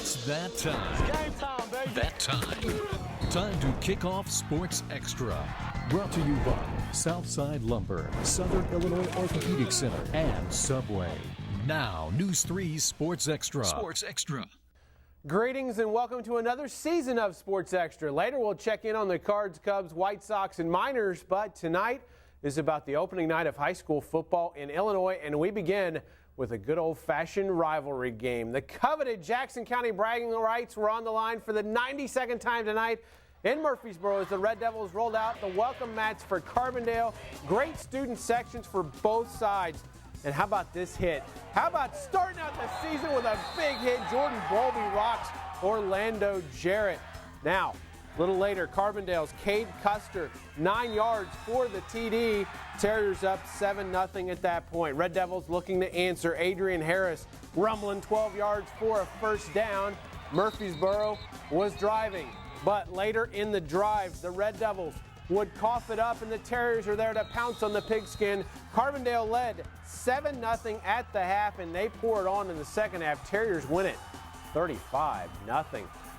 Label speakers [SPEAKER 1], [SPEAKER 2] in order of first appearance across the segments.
[SPEAKER 1] It's that time.
[SPEAKER 2] It's game time, baby.
[SPEAKER 1] That time. Time to kick off Sports Extra. Brought to you by Southside Lumber, Southern Illinois Orthopedic Center, and Subway. Now, News 3's Sports Extra. Sports Extra.
[SPEAKER 3] Greetings and welcome to another season of Sports Extra. Later we'll check in on the Cards, Cubs, White Sox, and Miners, but tonight is about the opening night of high school football in Illinois, and we begin with a good old-fashioned rivalry game. The coveted Jackson County bragging rights were on the line for the 92nd time tonight in Murphysboro as the Red Devils rolled out the welcome mats for Carbondale. Great student sections for both sides. And how about this hit? How about starting out the season with a big hit? Jordan Bowlby rocks Orlando Jarrett. Now, a little later, Carbondale's Cade Custer, 9 yards for the TD. Terriers up 7-0 at that point. Red Devils looking to answer. Adrian Harris rumbling 12 yards for a first down. Murphysboro was driving, but later in the drive, the Red Devils would cough it up, and the Terriers are there to pounce on the pigskin. Carbondale led 7-0 at the half, and they pour it on in the second half. Terriers win it 35-0.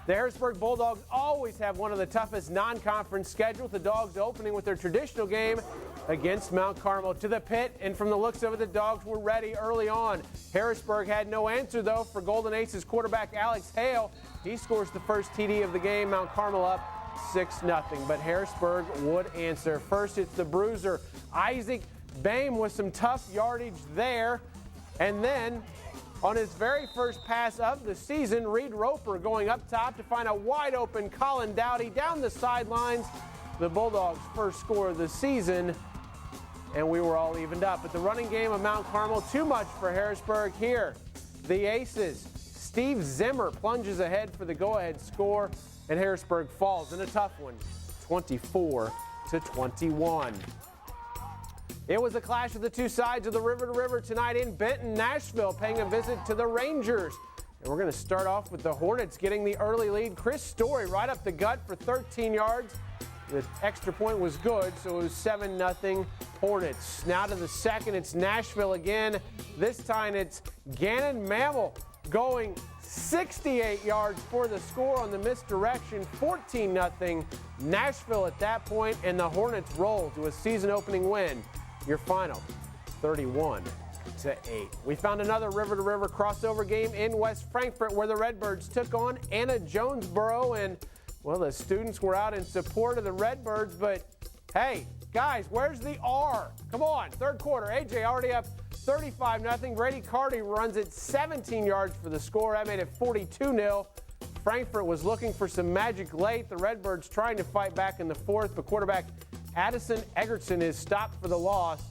[SPEAKER 3] The Harrisburg Bulldogs always have one of the toughest non-conference schedules. The Dogs opening with their traditional game against Mount Carmel. To the pit, and from the looks of it, the Dogs were ready early on. Harrisburg had no answer, though, for Golden Aces quarterback Alex Hale. He scores the first TD of the game. Mount Carmel up 6-0, but Harrisburg would answer. First, it's the bruiser, Isaac Boehm, with some tough yardage there. And then, on his very first pass of the season, Reed Roper going up top to find a wide-open Colin Dowdy down the sidelines. The Bulldogs' first score of the season, and we were all evened up. But the running game of Mount Carmel, too much for Harrisburg here. The Aces, Steve Zimmer plunges ahead for the go-ahead score, and Harrisburg falls in a tough one, 24-21. It was a clash of the two sides of the river to river tonight in Benton, Nashville, paying a visit to the Rangers. And we're going to start off with the Hornets getting the early lead. Chris Story right up the gut for 13 yards. The extra point was good, so it was 7-0 Hornets. Now to the second, it's Nashville again. This time it's Gannon Mammal going 68 yards for the score on the misdirection, 14-0 Nashville at that point, and the Hornets roll to a season-opening win. Your final, 31-8. We found another river-to-river crossover game in West Frankfort where the Redbirds took on Anna-Jonesboro, and, well, the students were out in support of the Redbirds, but, hey, guys, where's the R? Come on, third quarter, AJ already up 35-0. Brady Carty runs it 17 yards for the score. That made it 42-0. Frankfort was looking for some magic late. The Redbirds trying to fight back in the fourth, but quarterback Addison Egerton is stopped for the loss.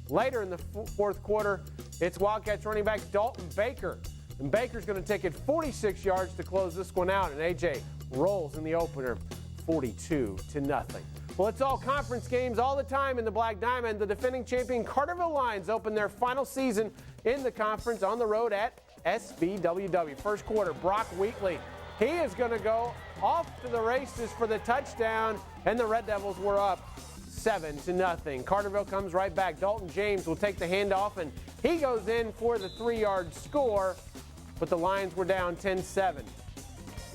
[SPEAKER 3] Later in the fourth quarter, it's Wildcats running back Dalton Baker. And Baker's going to take it 46 yards to close this one out, and AJ rolls in the opener 42-0. Well, it's all conference games all the time in the Black Diamond. The defending champion Carterville Lions open their final season in the conference on the road at SIUW. First quarter, Brock Wheatley. He is going to go off to the races for the touchdown, and the Red Devils were up 7-0. Carterville comes right back. Dalton James will take the handoff, and he goes in for the 3-yard score, but the Lions were down 10-7.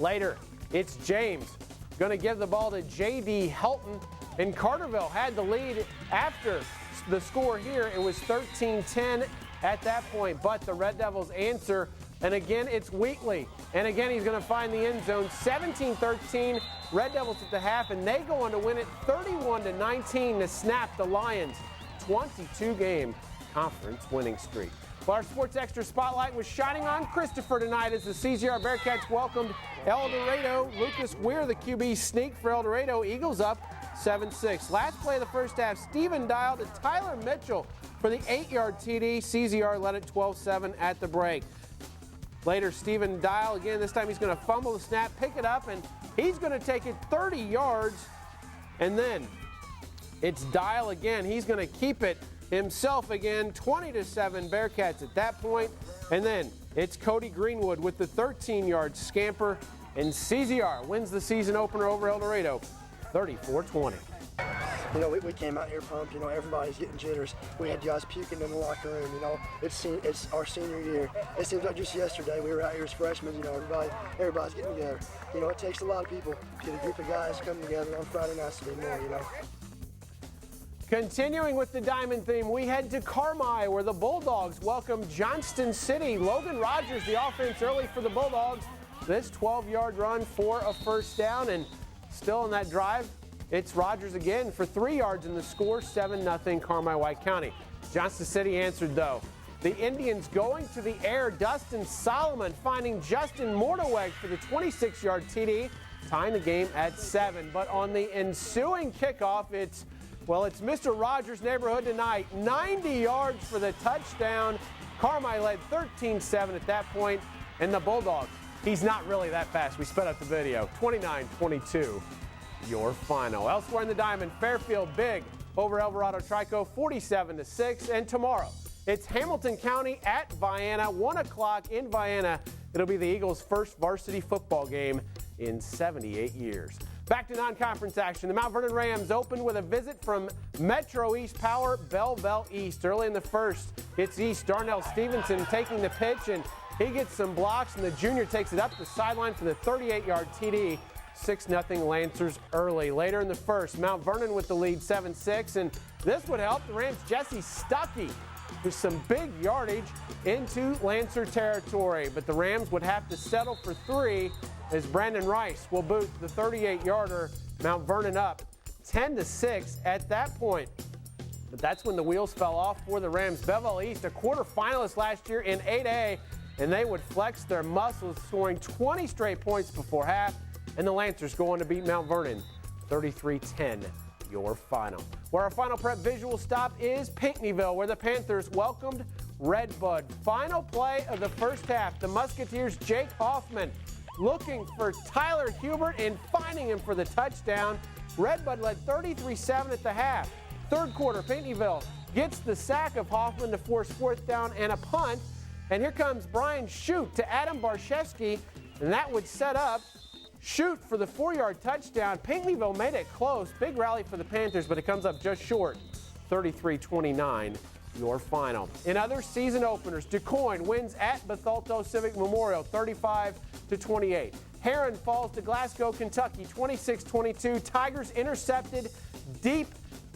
[SPEAKER 3] Later, it's James going to give the ball to J.D. Helton, and Carterville had the lead after the score here. It was 13-10 at that point, but the Red Devils answer, and again, it's Wheatley. And again, he's going to find the end zone. 17-13, Red Devils at the half, and they go on to win it 31-19 to snap the Lions' 22-game conference winning streak. Well, our Sports Extra spotlight was shining on Christopher tonight as the CZR Bearcats welcomed El Dorado. Lucas Weir, the QB sneak for El Dorado. Eagles up 7-6. Last play of the first half, Stephen Dial to Tyler Mitchell for the 8-yard TD. CZR led it 12-7 at the break. Later, Stephen Dial again. This time he's going to fumble the snap, pick it up, and he's going to take it 30 yards. And then it's Dial again. He's going to keep it himself again, 20-7 Bearcats at that point. And then it's Cody Greenwood with the 13-yard scamper, and CZR wins the season opener over El Dorado 34-20.
[SPEAKER 2] we came out here pumped. Everybody's getting jitters. We had guys puking in the locker room. It's our senior year. It seems like just yesterday we were out here as freshmen. Everybody's getting together. It takes a lot of people to get a group of guys come together on Friday nights to be more.
[SPEAKER 3] Continuing with the Diamond theme, we head to Carmel, where the Bulldogs welcome Johnston City. Logan Rogers, the offense early for the Bulldogs. This 12-yard run for a first down, and still in that drive, it's Rogers again for 3 yards in the score, 7-0 Carmel White County. Johnston City answered, though. The Indians going to the air. Dustin Solomon finding Justin Mortoweg for the 26-yard TD, tying the game at 7. But on the ensuing kickoff, it's Mr. Rogers' neighborhood tonight. 90 yards for the touchdown. Carmel led 13-7 at that point, and the Bulldogs, he's not really that fast. We sped up the video. 29-22, your final. Elsewhere in the Diamond, Fairfield big over El Dorado Trico, 47-6. And tomorrow, it's Hamilton County at Vienna, 1 o'clock in Vienna. It'll be the Eagles' first varsity football game in 78 years. Back to non-conference action. The Mount Vernon Rams opened with a visit from Metro East Power Belleville East. Early in the first, it's East. Darnell Stevenson taking the pitch, and he gets some blocks, and the junior takes it up the sideline for the 38-yard TD. 6-0 Lancers early. Later in the first, Mount Vernon with the lead 7-6, and this would help the Rams' Jesse Stuckey with some big yardage into Lancer territory. But the Rams would have to settle for 3 as Brandon Rice will boot the 38-yarder. Mount Vernon up 10-6 at that point. But that's when the wheels fell off for the Rams. Belleville East, a quarterfinalist last year in 8A, and they would flex their muscles, scoring 20 straight points before half. And the Lancers go on to beat Mount Vernon 33-10, your final. Where our final prep visual stop is Pinckneyville, where the Panthers welcomed Redbud. Final play of the first half. The Musketeers' Jake Hoffman looking for Tyler Hubert and finding him for the touchdown. Redbud led 33-7 at the half. Third quarter, Pinckneyville gets the sack of Hoffman to force 4th down and a punt. And here comes Brian Shute to Adam Barshevsky, and that would set up Shute for the 4-yard touchdown. Pinckneyville made it close. Big rally for the Panthers, but it comes up just short. 33-29, your final. In other season openers, DuQuoin wins at Bethalto Civic Memorial, 35-28. Heron falls to Glasgow, Kentucky, 26-22. Tigers intercepted deep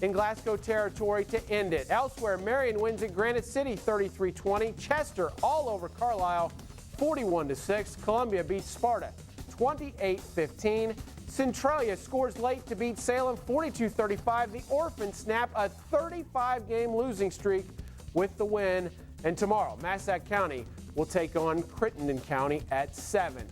[SPEAKER 3] in Glasgow territory to end it. Elsewhere, Marion wins at Granite City, 33-20. Chester all over Carlisle, 41-6. Columbia beats Sparta, 28-15. Centralia scores late to beat Salem 42-35. The Orphans snap a 35-game losing streak with the win. And tomorrow, Massac County will take on Crittenden County at 7.